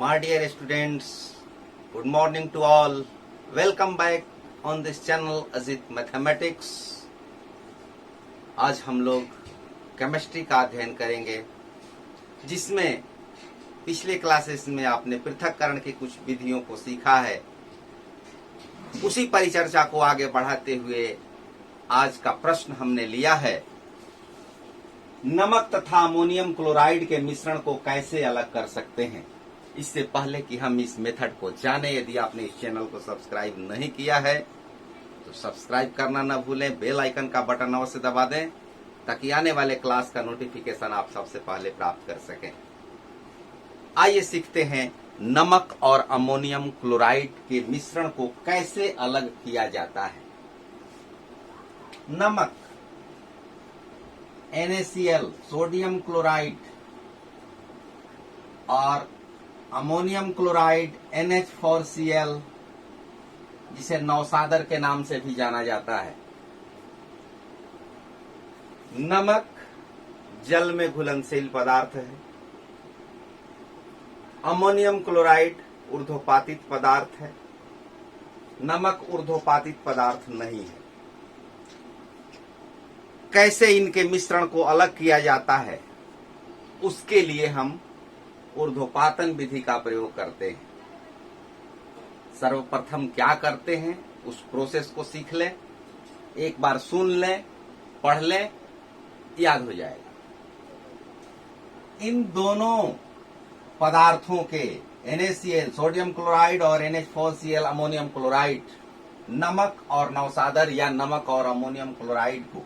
My dear students, good morning to all. Welcome back on this channel Ajit Mathematics. आज हम लोग chemistry का अध्ययन करेंगे, जिसमें पिछले क्लासेस में आपने पृथक्करण की कुछ विधियों को सीखा है। उसी परिचर्चा को आगे बढ़ाते हुए आज का प्रश्न हमने लिया है, नमक तथा अमोनियम क्लोराइड के मिश्रण को कैसे अलग कर सकते हैं। इससे पहले कि हम इस मेथड को जाने, यदि आपने इस चैनल को सब्सक्राइब नहीं किया है तो सब्सक्राइब करना न भूलें, बेल आइकन का बटन अवश्य दबा दें ताकि आने वाले क्लास का नोटिफिकेशन आप सबसे पहले प्राप्त कर सकें। आइए सीखते हैं नमक और अमोनियम क्लोराइड के मिश्रण को कैसे अलग किया जाता है। नमक NaCl सोडियम क्लोराइड और अमोनियम क्लोराइड NH4Cl, जिसे नौसादर के नाम से भी जाना जाता है। नमक जल में घुलनशील पदार्थ है। अमोनियम क्लोराइड ऊर्ध्वपातित पदार्थ है। नमक ऊर्ध्वपातित पदार्थ नहीं है। कैसे इनके मिश्रण को अलग किया जाता है, उसके लिए हम ऊर्ध्वपातन विधि का प्रयोग करते हैं। सर्वप्रथम क्या करते हैं उस प्रोसेस को सीख लें, एक बार सुन लें, पढ़ लें, याद हो जाएगा। इन दोनों पदार्थों के NaCl सोडियम क्लोराइड और NH4Cl अमोनियम क्लोराइड, नमक और नौसादर या नमक और अमोनियम क्लोराइड को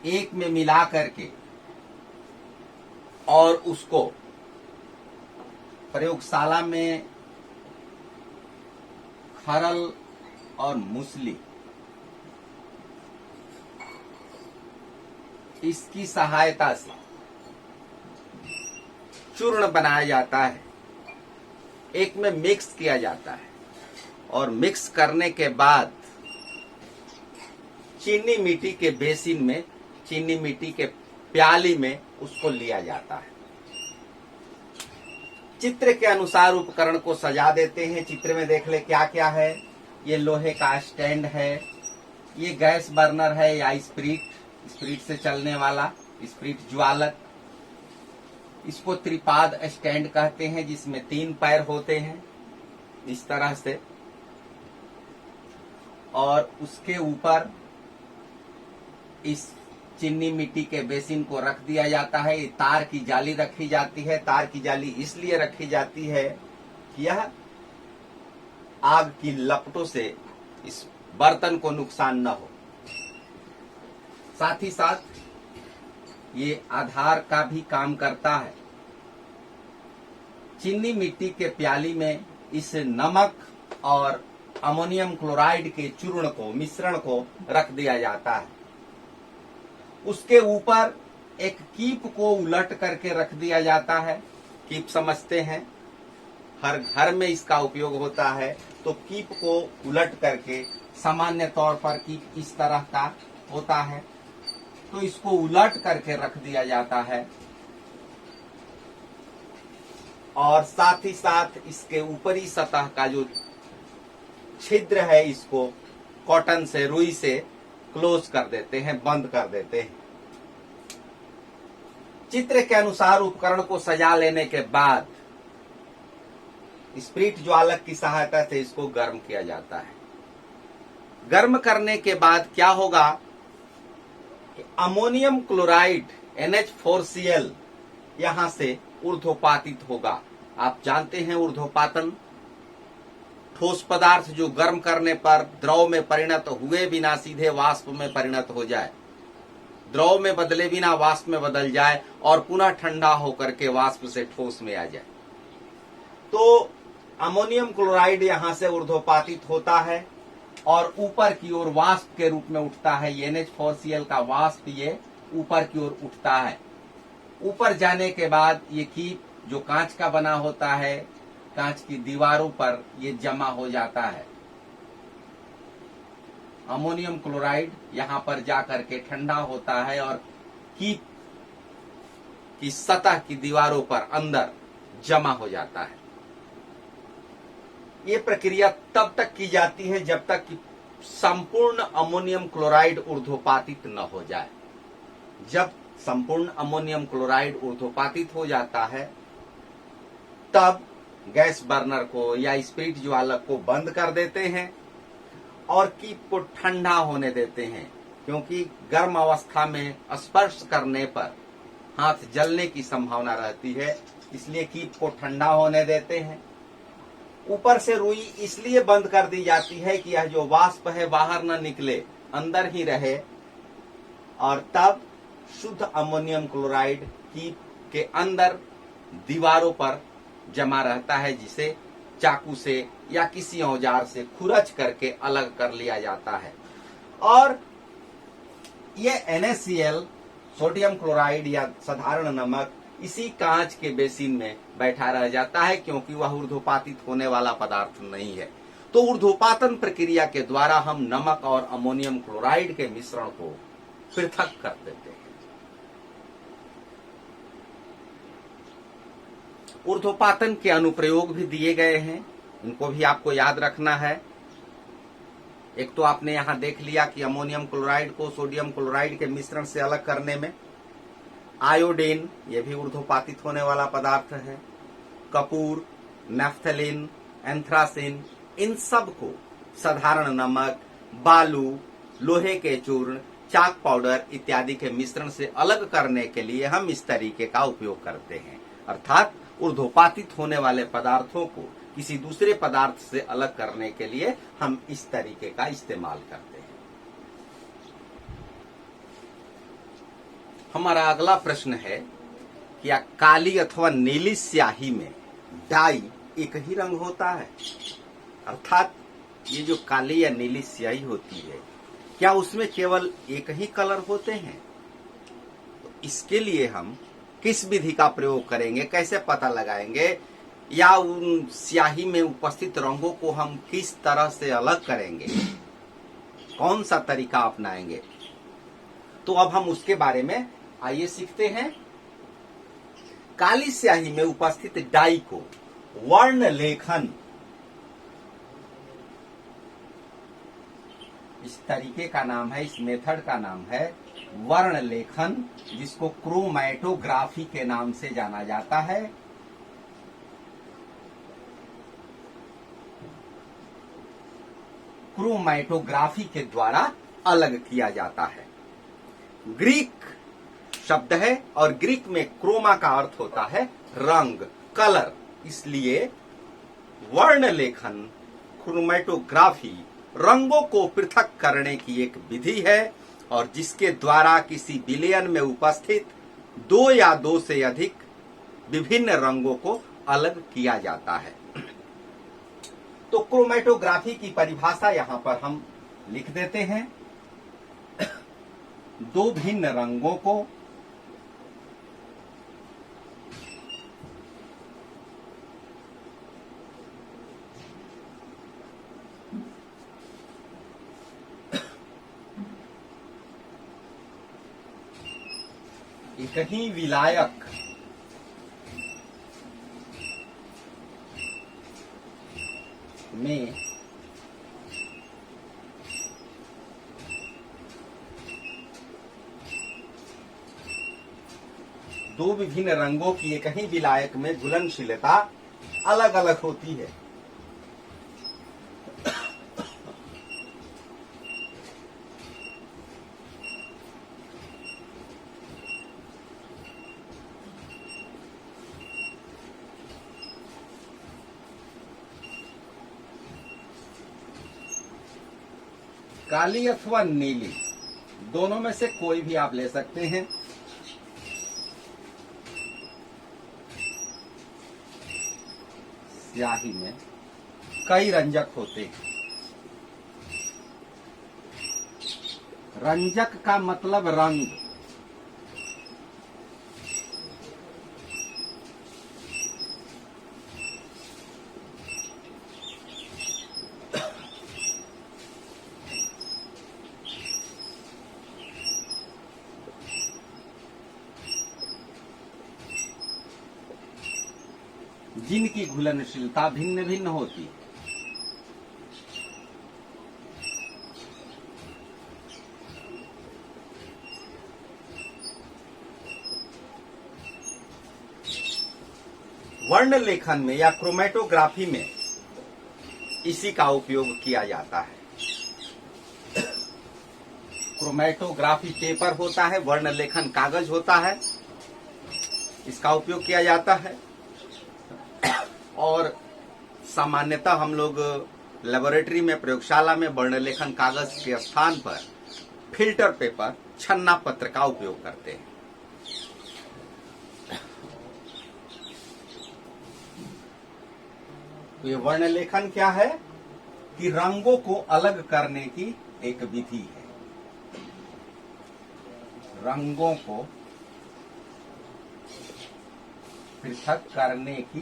एक में मिला करके और उसको प्रयोगशाला में खरल और मूसली इसकी सहायता से चूर्ण बनाया जाता है, एक में मिक्स किया जाता है और मिक्स करने के बाद चीनी मिट्टी के बेसिन में, चीनी मिट्टी के प्याली में उसको लिया जाता है। चित्र के अनुसार उपकरण को सजा देते हैं। चित्र में देख ले क्या क्या है। ये लोहे का स्टैंड है, ये गैस बर्नर है या स्प्रिट से चलने वाला स्प्रिट ज्वालक। इसको त्रिपाद स्टैंड कहते हैं, जिसमें 3 पैर होते हैं इस तरह से, और उसके ऊपर इस चीनी मिट्टी के बेसिन को रख दिया जाता है। तार की जाली रखी जाती है। तार की जाली इसलिए रखी जाती है कि यह आग की लपटों से इस बर्तन को नुकसान न हो। साथ ही साथ ये आधार का भी काम करता है। चीनी मिट्टी के प्याली में इस नमक और अमोनियम क्लोराइड के चूर्ण को, मिश्रण को रख दिया जाता है। उसके ऊपर एक कीप को उलट करके रख दिया जाता है। कीप समझते हैं, हर घर में इसका उपयोग होता है। तो कीप को उलट करके, सामान्य तौर पर कीप इस तरह का होता है, तो इसको उलट करके रख दिया जाता है। और साथ ही साथ इसके ऊपरी सतह का जो छिद्र है, इसको कॉटन से, रुई से क्लोज कर देते हैं, बंद कर देते हैं। चित्र के अनुसार उपकरण को सजा लेने के बाद स्प्रिट ज्वालक की सहायता से इसको गर्म किया जाता है। गर्म करने के बाद क्या होगा कि अमोनियम क्लोराइड NH4Cl यहां से ऊर्ध्वपातित होगा। आप जानते हैं ऊर्ध्वपातन, ठोस पदार्थ जो गर्म करने पर द्रव में परिणत हुए बिना सीधे वाष्प में परिणत हो जाए, द्रव में बदले बिना वाष्प में बदल जाए और पुनः ठंडा होकर के वाष्प से ठोस में आ जाए। तो अमोनियम क्लोराइड यहां से ऊर्ध्वपातित होता है और ऊपर की ओर वाष्प के रूप में उठता है। NH4Cl का वाष्प ये ऊपर की ओर उठता है। ऊपर जाने के बाद ये कीप जो कांच का बना होता है, कांच की दीवारों पर ये जमा हो जाता है। अमोनियम क्लोराइड यहां पर जाकर के ठंडा होता है और कीप की सतह की दीवारों पर अंदर जमा हो जाता है। ये प्रक्रिया तब तक की जाती है जब तक कि संपूर्ण अमोनियम क्लोराइड ऊर्ध्वपातित न हो जाए। जब संपूर्ण अमोनियम क्लोराइड ऊर्ध्वपातित हो जाता है तब गैस बर्नर को या स्पिरिट ज्वालक को बंद कर देते हैं और कीप को ठंडा होने देते हैं, क्योंकि गर्म अवस्था में स्पर्श करने पर हाथ जलने की संभावना रहती है, इसलिए कीप को ठंडा होने देते हैं। ऊपर से रुई इसलिए बंद कर दी जाती है कि यह जो वाष्प है बाहर न निकले, अंदर ही रहे, और तब शुद्ध अमोनियम क्लोराइड कीप के अंदर दीवारों पर जमा रहता है, जिसे चाकू से या किसी औजार से खुरच करके अलग कर लिया जाता है। और ये NaCl सोडियम क्लोराइड या साधारण नमक इसी कांच के बेसिन में बैठा रह जाता है, क्योंकि वह ऊर्ध्वपातित होने वाला पदार्थ नहीं है। तो ऊर्ध्वपातन प्रक्रिया के द्वारा हम नमक और अमोनियम क्लोराइड के मिश्रण को पृथक कर देते हैं। ऊर्ध्वपातन के अनुप्रयोग भी दिए गए हैं, इनको भी आपको याद रखना है। एक तो आपने यहां देख लिया कि अमोनियम क्लोराइड को सोडियम क्लोराइड के मिश्रण से अलग करने में आयोडीन, ये भी ऊर्ध्वपातित होने वाला पदार्थ है, कपूर, नैफ्थलीन, एंथ्रासिन, इन सब को साधारण नमक, बालू, लोहे के चूर्ण, चाक पाउडर इत्यादि के मिश्रण से अलग करने के लिए हम इस तरीके का उपयोग करते हैं। अर्थात ऊर्ध्वपातित होने वाले पदार्थों को किसी दूसरे पदार्थ से अलग करने के लिए हम इस तरीके का इस्तेमाल करते हैं। हमारा अगला प्रश्न है, क्या काली अथवा नीली स्याही में डाई एक ही रंग होता है? अर्थात ये जो काली या नीली स्याही होती है, क्या उसमें केवल एक ही कलर होते हैं? तो इसके लिए हम किस विधि का प्रयोग करेंगे, कैसे पता लगाएंगे, या उन स्याही में उपस्थित रंगों को हम किस तरह से अलग करेंगे, कौन सा तरीका अपनाएंगे? तो अब हम उसके बारे में आइए सीखते हैं। काली स्याही में उपस्थित डाई को वर्ण लेखन, इस तरीके का नाम है, इस मेथड का नाम है वर्ण लेखन, जिसको क्रोमैटोग्राफी के नाम से जाना जाता है। क्रोमैटोग्राफी के द्वारा अलग किया जाता है। ग्रीक शब्द है और ग्रीक में क्रोमा का अर्थ होता है रंग, कलर, इसलिए वर्ण लेखन, क्रोमैटोग्राफी रंगों को पृथक करने की एक विधि है, और जिसके द्वारा किसी विलयन में उपस्थित दो या दो से अधिक विभिन्न रंगों को अलग किया जाता है। तो क्रोमैटोग्राफी की परिभाषा यहां पर हम लिख देते हैं। दो भिन्न रंगों को एक ही विलायक में दो विभिन्न रंगों की एक ही विलायक में घुलनशीलता अलग अलग होती है। काली अथवा नीली, दोनों में से कोई भी आप ले सकते हैं। स्याही में कई रंजक होते हैं। रंजक का मतलब रंग। जिनकी घुलनशीलता भिन्न भिन्न होती है। वर्ण लेखन में या क्रोमेटोग्राफी में इसी का उपयोग किया जाता है। क्रोमेटोग्राफी पेपर होता है, वर्ण लेखन कागज होता है, इसका उपयोग किया जाता है। और सामान्यतः हम लोग लेबोरेटरी में, प्रयोगशाला में वर्ण लेखन कागज के स्थान पर फिल्टर पेपर, छन्ना पत्र का उपयोग करते हैं। तो ये वर्ण लेखन क्या है कि रंगों को अलग करने की एक विधि है। रंगों को पृथक करने की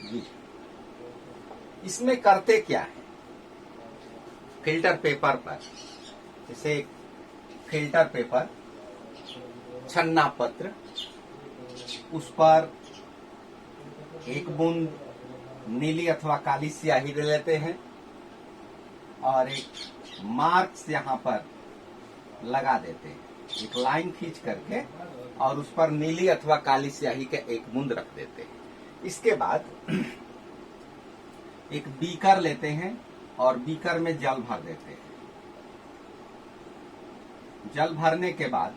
विधि। इसमें करते क्या है? फिल्टर पेपर पर, जैसे फिल्टर पेपर, छन्ना पत्र, उस पर एक बूंद नीली अथवा काली स्याही ले लेते हैं और एक मार्क्स यहां पर लगा देते हैं, एक लाइन खींच करके, और उस पर नीली अथवा काली स्याही का एक बूंद रख देते हैं। इसके बाद एक बीकर लेते हैं और बीकर में जल भर देते हैं। जल भरने के बाद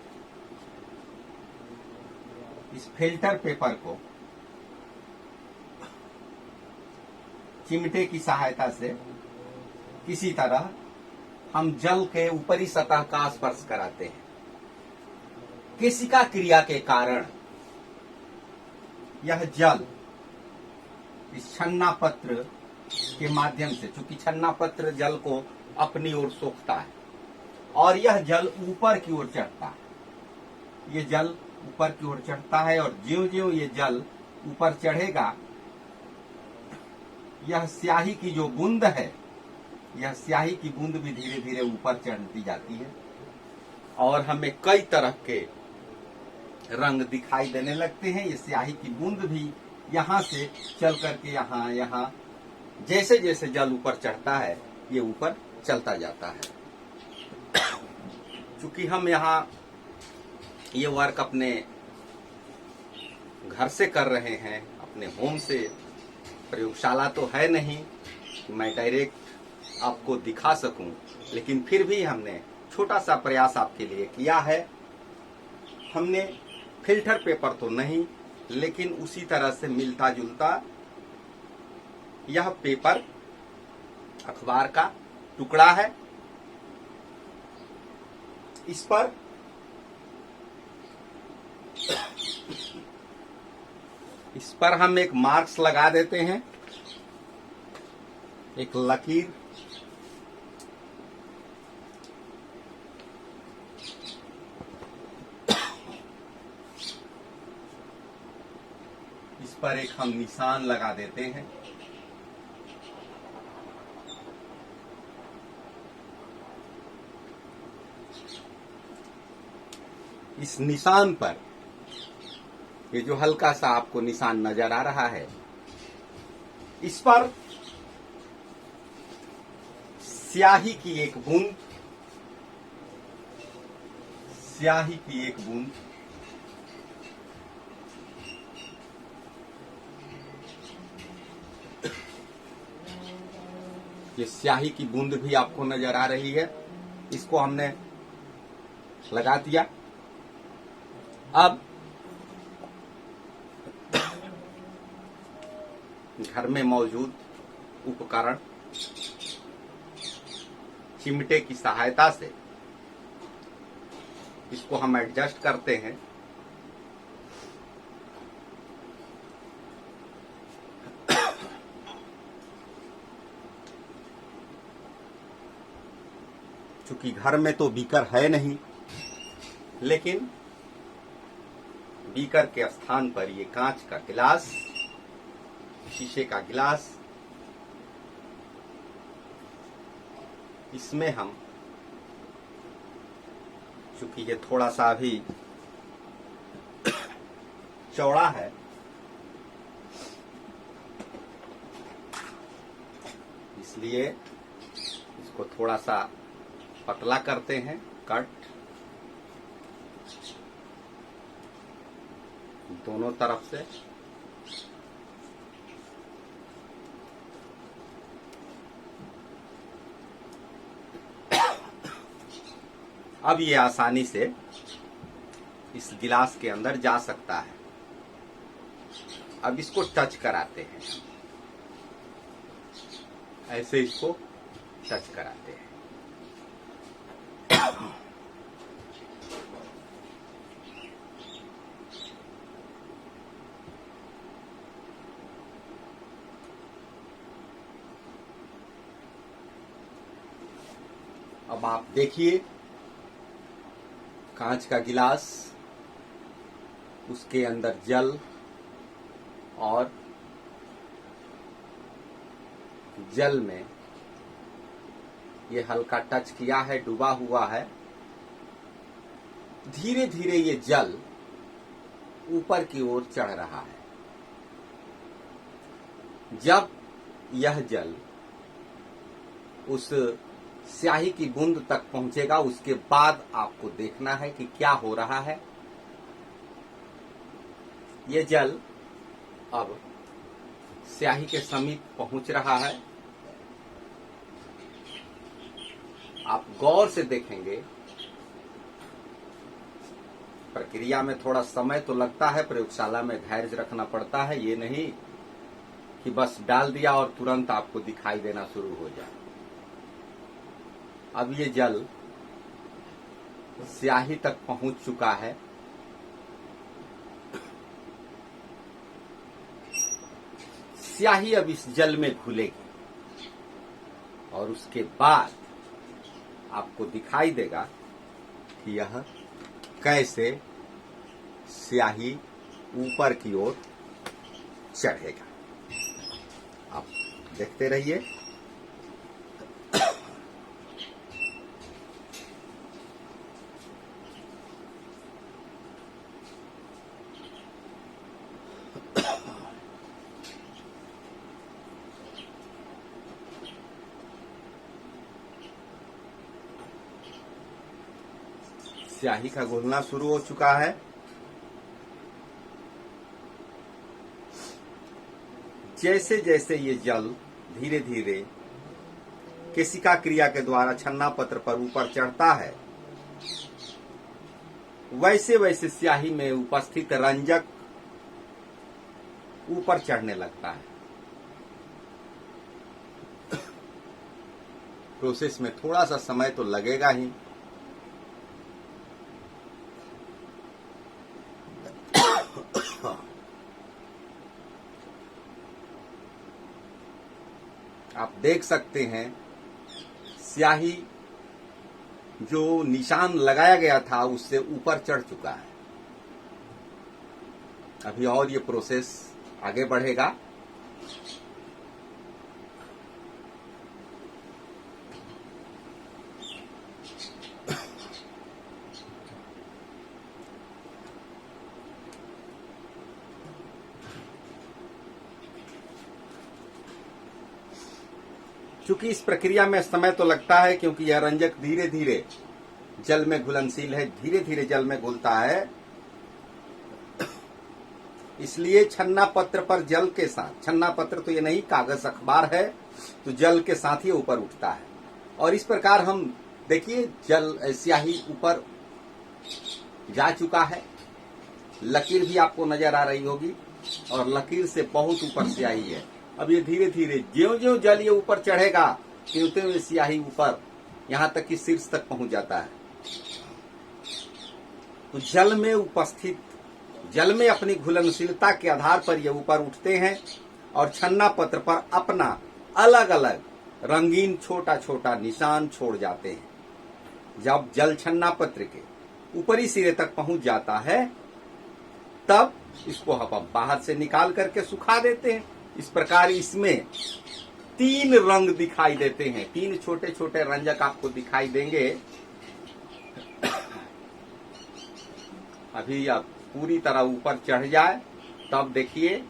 इस फिल्टर पेपर को चिमटे की सहायता से किसी तरह हम जल के ऊपरी सतह का स्पर्श कराते हैं। केशिका क्रिया के कारण यह जल इस छन्ना पत्र के माध्यम से, चूंकि छन्ना पत्र जल को अपनी ओर सोखता है और यह जल ऊपर की ओर चढ़ता है। ये जल ऊपर की ओर चढ़ता है और ज्यों-ज्यों ये जल ऊपर चढ़ेगा, यह स्याही की जो बूंद है, यह स्याही की बूंद भी धीरे धीरे ऊपर चढ़ती जाती है और हमें कई तरह के रंग दिखाई देने लगते हैं। ये स्याही की बूंद भी यहां से चल करके यहाँ जैसे जैसे जल ऊपर चढ़ता है, ये ऊपर चलता जाता है। चूंकि हम यहाँ ये वर्क अपने घर से कर रहे हैं, अपने होम से, प्रयोगशाला तो है नहीं कि मैं डायरेक्ट आपको दिखा सकूं, लेकिन फिर भी हमने छोटा सा प्रयास आपके लिए किया है। हमने फिल्टर पेपर तो नहीं, लेकिन उसी तरह से मिलता जुलता यह पेपर अखबार का टुकड़ा है। इस पर हम एक मार्क्स लगा देते हैं, एक लकीर। इस पर एक हम निशान लगा देते हैं। इस निशान पर, ये जो हल्का सा आपको निशान नजर आ रहा है, इस पर स्याही की एक बूंद, स्याही की एक बूंद ये स्याही की बूंद भी आपको नजर आ रही है, इसको हमने लगा दिया। अब घर में मौजूद उपकरण चिमटे की सहायता से इसको हम एडजस्ट करते हैं। चूंकि घर में तो बीकर है नहीं, लेकिन बीकर के स्थान पर ये कांच का गिलास, शीशे का गिलास, इसमें हम, चूंकि ये थोड़ा सा अभी चौड़ा है, इसलिए इसको थोड़ा सा पतला करते हैं, कट दोनों तरफ से। अब ये आसानी से इस गिलास के अंदर जा सकता है। अब इसको टच कराते हैं, ऐसे इसको टच कराते हैं। अब आप देखिए, कांच का गिलास, उसके अंदर जल और जल में ये हल्का टच किया है, डूबा हुआ है। धीरे धीरे ये जल ऊपर की ओर चढ़ रहा है। जब यह जल उस स्याही की बूंद तक पहुंचेगा, उसके बाद आपको देखना है कि क्या हो रहा है। ये जल अब स्याही के समीप पहुंच रहा है। आप गौर से देखेंगे, प्रक्रिया में थोड़ा समय तो लगता है, प्रयोगशाला में धैर्य रखना पड़ता है। ये नहीं कि बस डाल दिया और तुरंत आपको दिखाई देना शुरू हो जाए। अब ये जल स्याही तक पहुंच चुका है। स्याही अब इस जल में घुलेगी और उसके बाद आपको दिखाई देगा कि यह कैसे स्याही ऊपर की ओर चढ़ेगा। आप देखते रहिए। स्याही का घुलना शुरू हो चुका है। जैसे जैसे ये जल धीरे धीरे केशिका क्रिया के द्वारा छन्ना पत्र पर ऊपर चढ़ता है, वैसे वैसे स्याही में उपस्थित रंजक ऊपर चढ़ने लगता है। प्रोसेस में थोड़ा सा समय तो लगेगा ही। आप देख सकते हैं, स्याही जो निशान लगाया गया था उससे ऊपर चढ़ चुका है। अभी और ये प्रोसेस आगे बढ़ेगा। चूंकि इस प्रक्रिया में समय तो लगता है, क्योंकि यह रंजक धीरे धीरे जल में घुलनशील है, धीरे धीरे जल में घुलता है, इसलिए छन्ना पत्र पर जल के साथ, छन्ना पत्र तो ये नहीं, कागज अखबार है, तो जल के साथ ही ऊपर उठता है। और इस प्रकार हम देखिए, जल स्याही ऊपर जा चुका है। लकीर भी आपको नजर आ रही होगी और लकीर से बहुत ऊपर स्याही है। अब ये धीरे धीरे ज्यों-ज्यों जल ये ऊपर चढ़ेगा, त्यों-त्यों ये स्याही ऊपर यहां तक कि शीर्ष तक पहुंच जाता है। तो जल में उपस्थित, जल में अपनी घुलनशीलता के आधार पर ये ऊपर उठते हैं और छन्ना पत्र पर अपना अलग अलग रंगीन छोटा छोटा निशान छोड़ जाते हैं। जब जल छन्ना पत्र के ऊपरी सिरे तक पहुंच जाता है, तब इसको हम बाहर से निकाल करके सुखा देते हैं। इस प्रकार इसमें 3 रंग दिखाई देते हैं, 3 छोटे छोटे रंजक आपको दिखाई देंगे। अभी आप पूरी तरह ऊपर चढ़ जाए, तब देखिए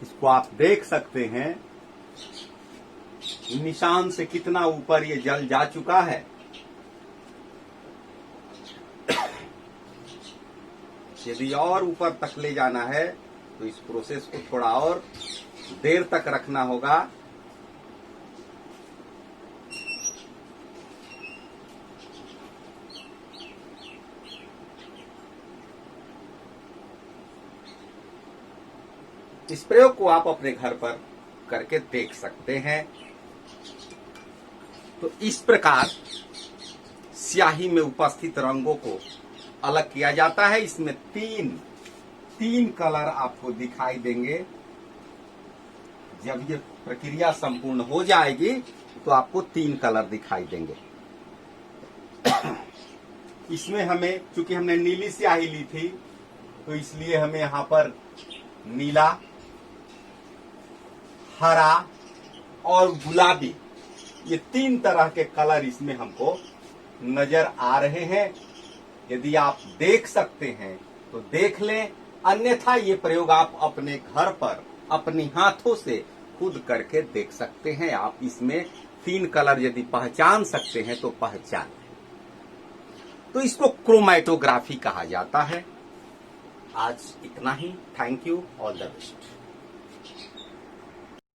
इसको आप देख सकते हैं निशान से कितना ऊपर ये जल जा चुका है। यदि और ऊपर तक ले जाना है तो इस प्रोसेस को थोड़ा और देर तक रखना होगा। इस प्रयोग को आप अपने घर पर करके देख सकते हैं। तो इस प्रकार स्याही में उपस्थित रंगों को अलग किया जाता है। इसमें तीन कलर आपको दिखाई देंगे। जब ये प्रक्रिया संपूर्ण हो जाएगी तो आपको 3 कलर दिखाई देंगे। इसमें हमें, चूंकि हमने नीली स्याही ली थी, तो इसलिए हमें यहां पर नीला, हरा और गुलाबी, ये 3 तरह के कलर इसमें हमको नजर आ रहे हैं। यदि आप देख सकते हैं तो देख लें, अन्यथा ये प्रयोग आप अपने घर पर अपनी हाथों से खुद करके देख सकते हैं। आप इसमें 3 कलर यदि पहचान सकते हैं तो पहचान लें। तो इसको क्रोमैटोग्राफी कहा जाता है। आज इतना ही। Thank you, all the best.